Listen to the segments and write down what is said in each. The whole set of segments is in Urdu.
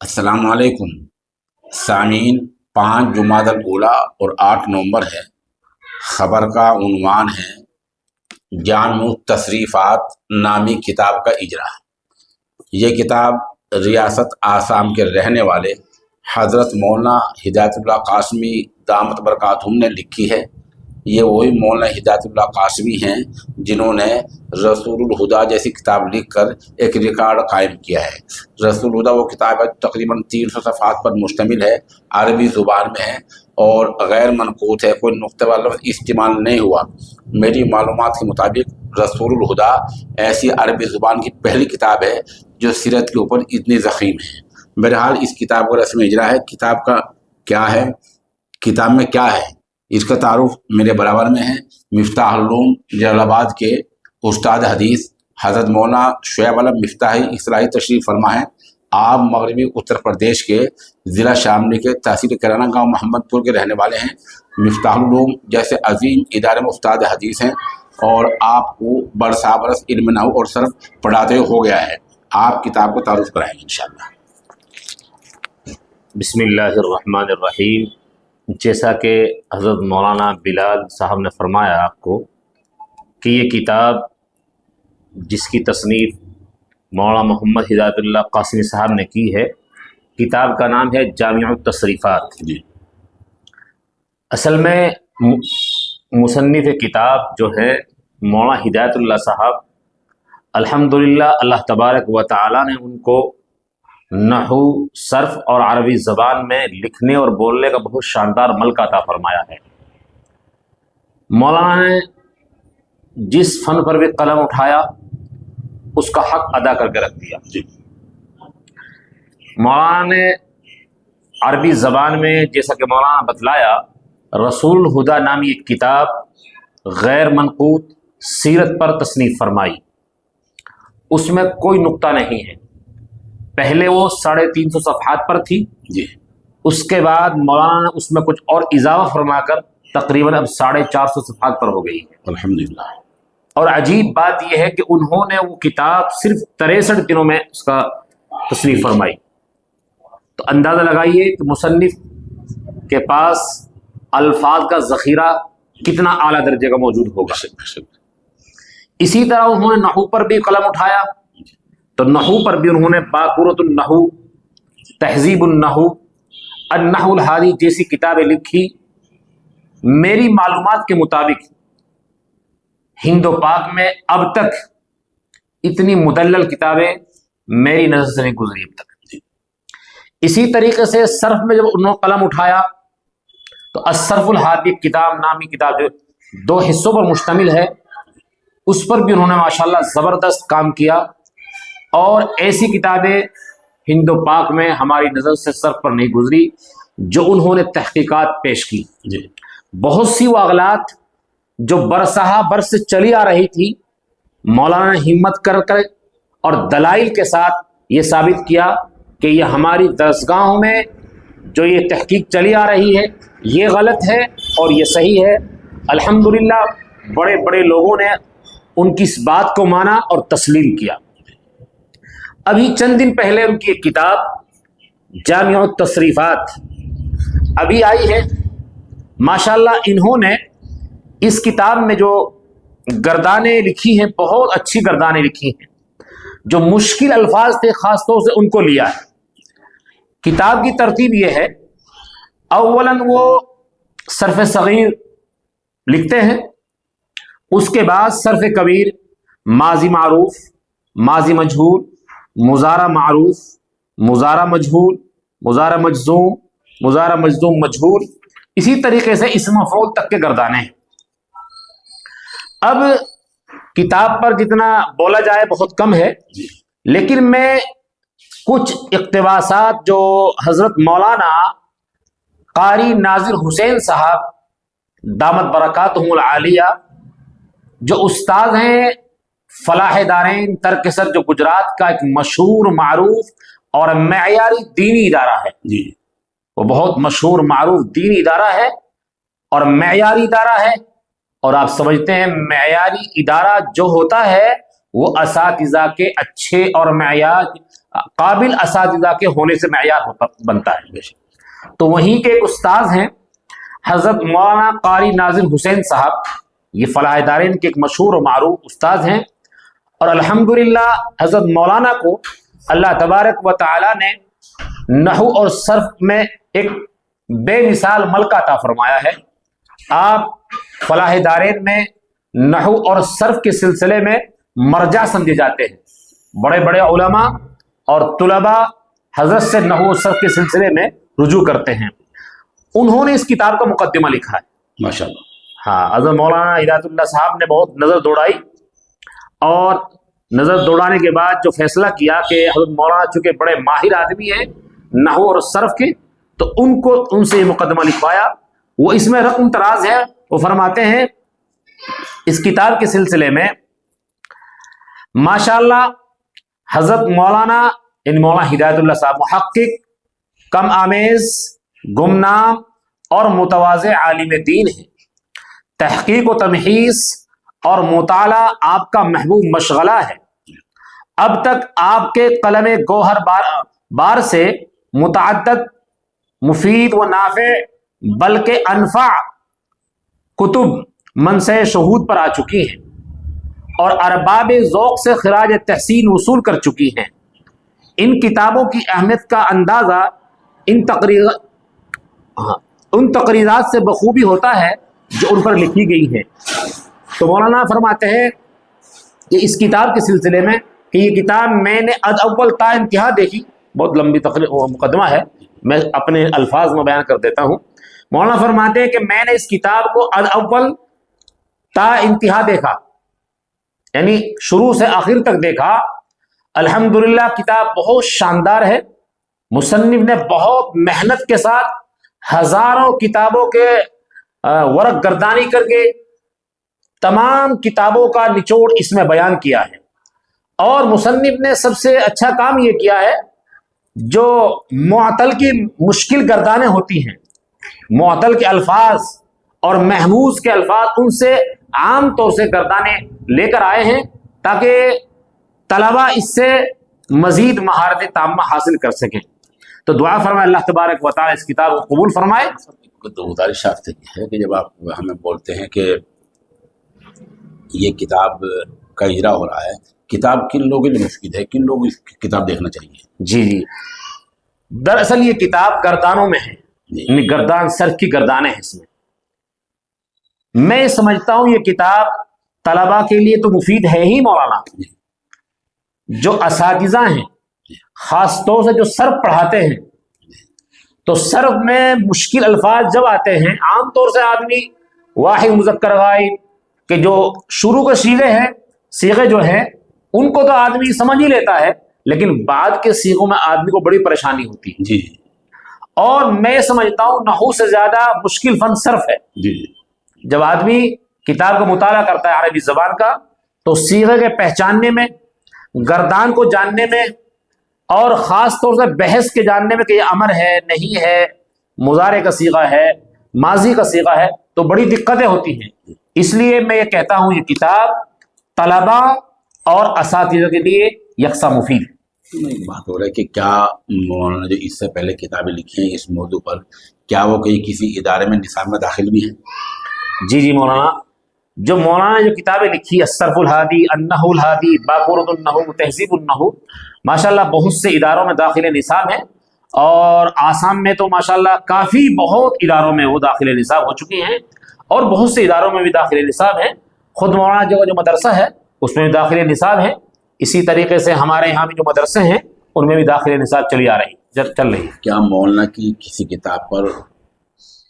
السلام علیکم سامعین، 5 الاولیٰ اور 8 نومبر ہے۔ خبر کا عنوان ہے جامع تصریفات نامی کتاب کا اجرا۔ یہ کتاب ریاست آسام کے رہنے والے حضرت مولانا ہدایت اللہ قاسمی دامت برکاتہم نے لکھی ہے۔ یہ وہی مولانا ہدایت اللہ قاسمی ہیں جنہوں نے رسول الہدا جیسی کتاب لکھ کر ایک ریکارڈ قائم کیا ہے۔ رسول الہدا وہ کتاب ہے تقریباً 300 صفحات پر مشتمل ہے، عربی زبان میں ہے اور غیر منقوط ہے، کوئی نقطہ والا لفظ استعمال نہیں ہوا۔ میری معلومات کے مطابق رسول الہدا ایسی عربی زبان کی پہلی کتاب ہے جو سیرت کے اوپر اتنی ضخیم ہے۔ بہرحال اس کتاب کا رسم اجرا ہے۔ کتاب کا کیا ہے، کتاب میں کیا ہے، اس کا تعارف میرے برابر میں ہے۔ مفتاح العلوم جلال آباد کے استاد حدیث حضرت مولانا شعیب علم مفتاحی اصلاحی تشریف فرما ہے۔ آپ مغربی اتر پردیش کے ضلع شاملی کے تحصیل کیرانہ گاؤں محمد پور کے رہنے والے ہیں۔ مفتاح العلوم جیسے عظیم ادارے میں استاد حدیث ہیں اور آپ کو برسا برس علم نحو اور صرف پڑھاتے ہو گیا ہے۔ آپ کتاب کو تعارف کرائیں گے انشاءاللہ۔ بسم اللہ الرحمن الرحیم۔ جیسا کہ حضرت مولانا بلال صاحب نے فرمایا آپ کو کہ یہ کتاب جس کی تصنیف مولانا محمد ہدایت اللہ قاسمی صاحب نے کی ہے، کتاب کا نام ہے جامع التصریفات۔ اصل میں مصنف کتاب جو ہے مولانا ہدایت اللہ صاحب، الحمدللہ اللہ تبارک و تعالی نے ان کو نحو، صرف اور عربی زبان میں لکھنے اور بولنے کا بہت شاندار ملکہ عطا فرمایا ہے۔ مولانا نے جس فن پر بھی قلم اٹھایا اس کا حق ادا کر کے رکھ دیا۔ مولانا نے عربی زبان میں، جیسا کہ مولانا نے بتلایا، رسول الہدا نامی ایک کتاب غیر منقوط سیرت پر تصنیف فرمائی۔ اس میں کوئی نقطہ نہیں ہے۔ پہلے وہ 350 صفحات پر تھی، اس کے بعد مولانا نے اس میں کچھ اور اضافہ فرما کر تقریباً اب 450 صفحات پر ہو گئی ہے، الحمدللہ۔ اور عجیب بات یہ ہے کہ انہوں نے وہ کتاب صرف 63 دنوں میں اس کا تصنیف فرمائی۔ تو اندازہ لگائیے کہ مصنف کے پاس الفاظ کا ذخیرہ کتنا اعلیٰ درجے کا موجود ہوگا۔ اسی طرح انہوں نے نحو پر بھی قلم اٹھایا، تو نحو پر بھی انہوں نے باقورۃ النحو، تہذیب النحو، النحو الحادی جیسی کتابیں لکھی۔ میری معلومات کے مطابق ہند و پاک میں اب تک اتنی مدلل کتابیں میری نظر سے نہیں گزری اب تک۔ اسی طریقے سے صرف میں جب انہوں نے قلم اٹھایا تو الصرف الحادی کتاب نامی کتاب جو 2 حصوں پر مشتمل ہے، اس پر بھی انہوں نے ماشاءاللہ زبردست کام کیا۔ اور ایسی کتابیں ہند و پاک میں ہماری نظر سے صرف پر نہیں گزری جو انہوں نے تحقیقات پیش کی۔ بہت سی وہ اغلاط جو برسہ برس سے چلی آ رہی تھی، مولانا نے ہمت کر اور دلائل کے ساتھ یہ ثابت کیا کہ یہ ہماری درسگاہوں میں جو یہ تحقیق چلی آ رہی ہے یہ غلط ہے اور یہ صحیح ہے۔ الحمدللہ بڑے بڑے لوگوں نے ان کی اس بات کو مانا اور تسلیم کیا۔ ابھی چند دن پہلے ان کی ایک کتاب جامع التصریفات ابھی آئی ہے۔ ماشاءاللہ انہوں نے اس کتاب میں جو گردانیں لکھی ہیں، بہت اچھی گردانیں لکھی ہیں۔ جو مشکل الفاظ تھے خاص طور سے ان کو لیا ہے۔ کتاب کی ترتیب یہ ہے، اولاً وہ صرف صغیر لکھتے ہیں، اس کے بعد صرف کبیر، ماضی معروف، ماضی مجہول، مضارع معروف، مضارع مجہول، مضارع مجزوم، مضارع مجزوم مجہول، اسی طریقے سے اسم مفعول تک کے گردانے ہیں۔ اب کتاب پر جتنا بولا جائے بہت کم ہے، لیکن میں کچھ اقتباسات جو حضرت مولانا قاری ناظر حسین صاحب دامت برکاتہم العالیہ، جو استاد ہیں فلاح دارین ترکسر، جو گجرات کا ایک مشہور معروف اور معیاری دینی ادارہ ہے، وہ بہت مشہور معروف دینی ادارہ ہے اور معیاری ادارہ ہے۔ اور آپ سمجھتے ہیں معیاری ادارہ جو ہوتا ہے وہ اساتذہ کے اچھے اور معیار قابل اساتذہ کے ہونے سے معیار بنتا ہے۔ تو وہیں کے ایک استاذ ہیں حضرت مولانا قاری ناظم حسین صاحب، یہ فلاح دارین کے ایک مشہور و معروف استاذ ہیں، اور الحمدللہ حضرت مولانا کو اللہ تبارک و تعالی نے نحو اور صرف میں ایک بے مثال ملکہ عطا فرمایا ہے۔ آپ فلاح دارین میں نحو اور صرف کے سلسلے میں مرجع سمجھے جاتے ہیں، بڑے بڑے علماء اور طلباء حضرت سے نحو و صرف کے سلسلے میں رجوع کرتے ہیں۔ انہوں نے اس کتاب کا مقدمہ لکھا ہے ماشاءاللہ۔ ہاں، حضرت مولانا ہدایت اللہ صاحب نے بہت نظر دوڑائی، اور نظر دوڑانے کے بعد جو فیصلہ کیا کہ حضرت مولانا چونکہ بڑے ماہر آدمی ہیں نحو اور صرف کے، تو ان سے یہ مقدمہ لکھوایا۔ وہ اس میں رقم تراز ہے، وہ فرماتے ہیں اس کتاب کے سلسلے میں ماشاءاللہ حضرت مولانا مولانا ہدایت اللہ صاحب محقق، کم آمیز، گمنام اور متواضع عالم دین ہیں۔ تحقیق و تمحیص اور مطالعہ آپ کا محبوب مشغلہ ہے۔ اب تک آپ کے قلم گوہر بار سے متعدد مفید و نافع بلکہ انفع کتب منصع شہود پر آ چکی ہیں اور ارباب ذوق سے خراج تحسین وصول کر چکی ہیں۔ ان کتابوں کی اہمیت کا اندازہ ان تقریرات سے بخوبی ہوتا ہے جو ان پر لکھی گئی ہیں۔ تو مولانا فرماتے ہیں کہ اس کتاب کے سلسلے میں کہ یہ کتاب میں نے از اول تا انتہا دیکھی، بہت لمبی مقدمہ ہے، میں اپنے الفاظ میں بیان کر دیتا ہوں۔ مولانا فرماتے ہیں کہ میں نے اس کتاب کو از اول تا انتہا دیکھا، یعنی شروع سے آخر تک دیکھا۔ الحمدللہ کتاب بہت شاندار ہے، مصنف نے بہت محنت کے ساتھ ہزاروں کتابوں کے ورق گردانی کر کے تمام کتابوں کا نچوڑ اس میں بیان کیا ہے۔ اور مصنف نے سب سے اچھا کام یہ کیا ہے، جو معطل کی مشکل گردانیں ہوتی ہیں، معطل کے الفاظ اور محموز کے الفاظ، ان سے عام طور سے گردانے لے کر آئے ہیں تاکہ طلبہ اس سے مزید مہارت تامہ حاصل کر سکیں۔ تو دعا فرمائے اللہ تبارک و تعالی اس کتاب کو قبول فرمائے۔ تو گزارش آپ سے یہ ہے کہ جب آپ ہمیں بولتے ہیں کہ یہ کتاب کا اجرا ہو رہا ہے، کتاب کن لوگوں کے لیے مفید ہے، کن لوگوں کو کتاب دیکھنا چاہیے؟ جی دراصل یہ کتاب گردانوں میں ہے، یعنی گردان صرف کی گردانیں ہیں اس میں۔ میں سمجھتا ہوں یہ کتاب طلباء کے لیے تو مفید ہے ہی مولانا، جو اساتذہ ہیں خاص طور سے جو صرف پڑھاتے ہیں، تو صرف میں مشکل الفاظ جب آتے ہیں، عام طور سے آدمی واحد مذکر غائب کہ جو شروع کے صیغے جو ہیں ان کو تو آدمی سمجھ ہی لیتا ہے، لیکن بعد کے صیغوں میں آدمی کو بڑی پریشانی ہوتی ہے۔ جی اور میں سمجھتا ہوں نحو سے زیادہ مشکل فن صرف ہے۔ جی جب آدمی کتاب کا مطالعہ کرتا ہے عربی زبان کا، تو صیغے کے پہچاننے میں، گردان کو جاننے میں، اور خاص طور سے بحث کے جاننے میں کہ یہ امر ہے نہیں ہے، مضارع کا صیغہ ہے، ماضی کا صیغہ ہے، تو بڑی دقتیں ہوتی ہیں۔ اس لیے میں یہ کہتا ہوں یہ کتاب طلباء اور اساتذہ کے لیے یکساں مفید ہے۔ ایک بات ہو رہا ہے کہ کیا مولانا جو اس سے پہلے کتابیں لکھی ہیں اس موضوع پر، کیا وہ کسی ادارے میں نصاب میں داخل بھی ہیں؟ جی مولانا، جو مولانا جو کتابیں لکھی، الصرف الہادی، النحو الہادی، باقورۃ النحو، تہذیب النحو، ماشاءاللہ بہت سے اداروں میں داخل نصاب ہیں، اور آسام میں تو ماشاءاللہ کافی بہت اداروں میں وہ داخل نصاب ہو چکی ہیں، اور بہت سے اداروں میں بھی داخل نصاب ہیں۔ خود مولانا جو مدرسہ ہے اس میں بھی داخل نصاب ہے۔ اسی طریقے سے ہمارے یہاں بھی جو مدرسے ہیں ان میں بھی داخل نصاب چل رہی ہے۔ کیا مولانا کی کسی کتاب پر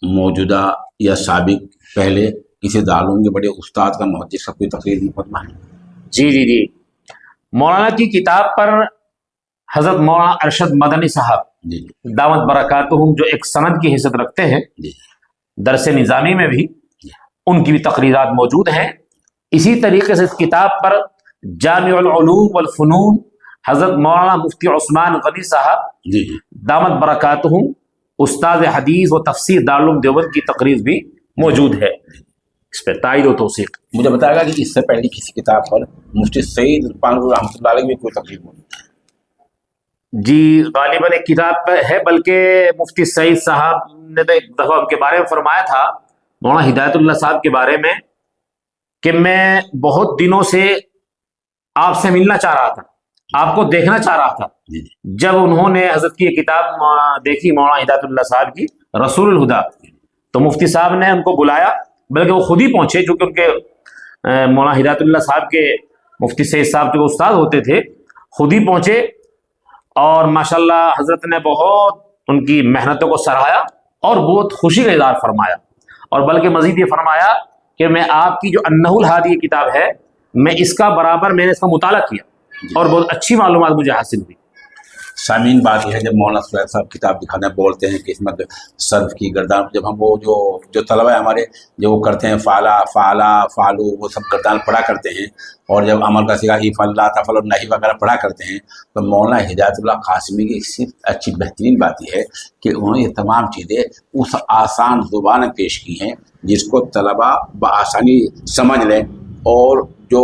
موجودہ یا سابق پہلے کسی دارالعلوم کے بڑے استاد کا محدث کا کوئی تقریر مقدمہ ہے؟ جی مولانا کی کتاب پر حضرت مولانا ارشد مدنی صاحب جی دامت برکاتہم جو ایک سند کی حیثیت رکھتے ہیں، جی درس نظامی میں بھی ان کی بھی تقریرات موجود ہیں۔ اسی طریقے سے اس کتاب پر جامع العلوم والفنون حضرت مولانا مفتی عثمان غنی صاحب جی دامت برکاتہم استاد حدیث و تفسیر دارالعلوم دیوبند کی تقریر بھی موجود ہے۔ اس پہ تائید و توثیق. مجھے بتائے گا کہ اس سے پہلے کسی کتاب پر مفتی سعید پانگو رحمۃ اللہ علیہ کی کوئی تقریر ہوئی؟ جی غالباً ایک کتاب پہ ہے، بلکہ مفتی سعید صاحب نے تو ایک دفعہ ان کے بارے میں فرمایا تھا، مولانا ہدایت اللہ صاحب کے بارے میں، کہ میں بہت دنوں سے آپ سے ملنا چاہ رہا تھا، آپ کو دیکھنا چاہ رہا تھا. جب انہوں نے حضرت کی یہ کتاب دیکھی مولانا ہدایت اللہ صاحب کی رسول الہدا، تو مفتی صاحب نے ان کو بلایا، بلکہ وہ خود ہی پہنچے، چونکہ ان کے مولانا ہدایت اللہ صاحب کے مفتی سعید صاحب جو استاد ہوتے تھے، خود ہی پہنچے، اور ماشاءاللہ حضرت نے بہت ان کی محنتوں کو سراہا اور بہت خوشی کا اظہار فرمایا، اور بلکہ مزید یہ فرمایا کہ میں آپ کی جو النحو الحادی یہ کتاب ہے، میں اس کا برابر میں نے اس کا مطالعہ کیا اور بہت اچھی معلومات مجھے حاصل ہوئی. سامعین بات یہ ہے، جب مولانا سعید صاحب کتاب دکھانے بولتے ہیں کہ اس میں صرف کی گردان، جب ہم وہ جو طلبہ ہیں ہمارے، جو وہ کرتے ہیں فعلا فعلا فعلو، وہ سب گردان پڑھا کرتے ہیں، اور جب عمل کا سگا ہی فلا تفل اور نہیں وغیرہ پڑھا کرتے ہیں، تو مولانا ہدایت اللہ قاسمی کی صرف اچھی بہترین بات یہ ہے کہ انہوں نے یہ تمام چیزیں اس آسان زبان میں پیش کی ہیں جس کو طلبہ بآسانی سمجھ لیں، اور جو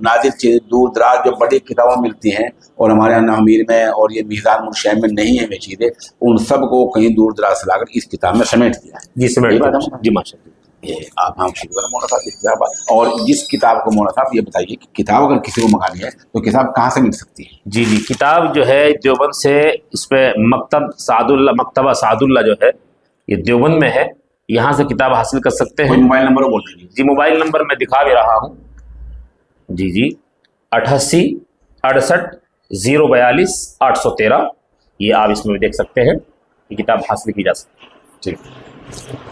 نادر چیز دور دراز جو بڑی کتابیں ملتی ہیں اور ہمارے یہاں نامیر میں اور یہ میزان الشیخ میں نہیں ہے، وہ چیزیں ان سب کو کہیں دور دراز سے لا کر اس کتاب میں سمیٹ دیا ہے. جی سمیٹ دیا. جی ماشاء اللہ. یہ آپ ہم شکر مولانا صاحب کی کتاب. اور جس کتاب کو مولانا صاحب یہ بتائیے کہ کتاب اگر کسی کو منگانی ہے تو کتاب کہاں سے مل سکتی ہے؟ جی کتاب جو ہے دیوبند سے، اس پہ مکتبہ سعد اللہ جو ہے یہ دیوبند میں ہے، یہاں سے کتاب حاصل کر سکتے ہیں. موبائل نمبر بول دیجیے. جی موبائل نمبر میں دکھا بھی رہا ہوں. جی 88 68 042 813، یہ آپ اس میں بھی دیکھ سکتے ہیں، یہ کتاب حاصل کی جا سکتی ہے. ٹھیک.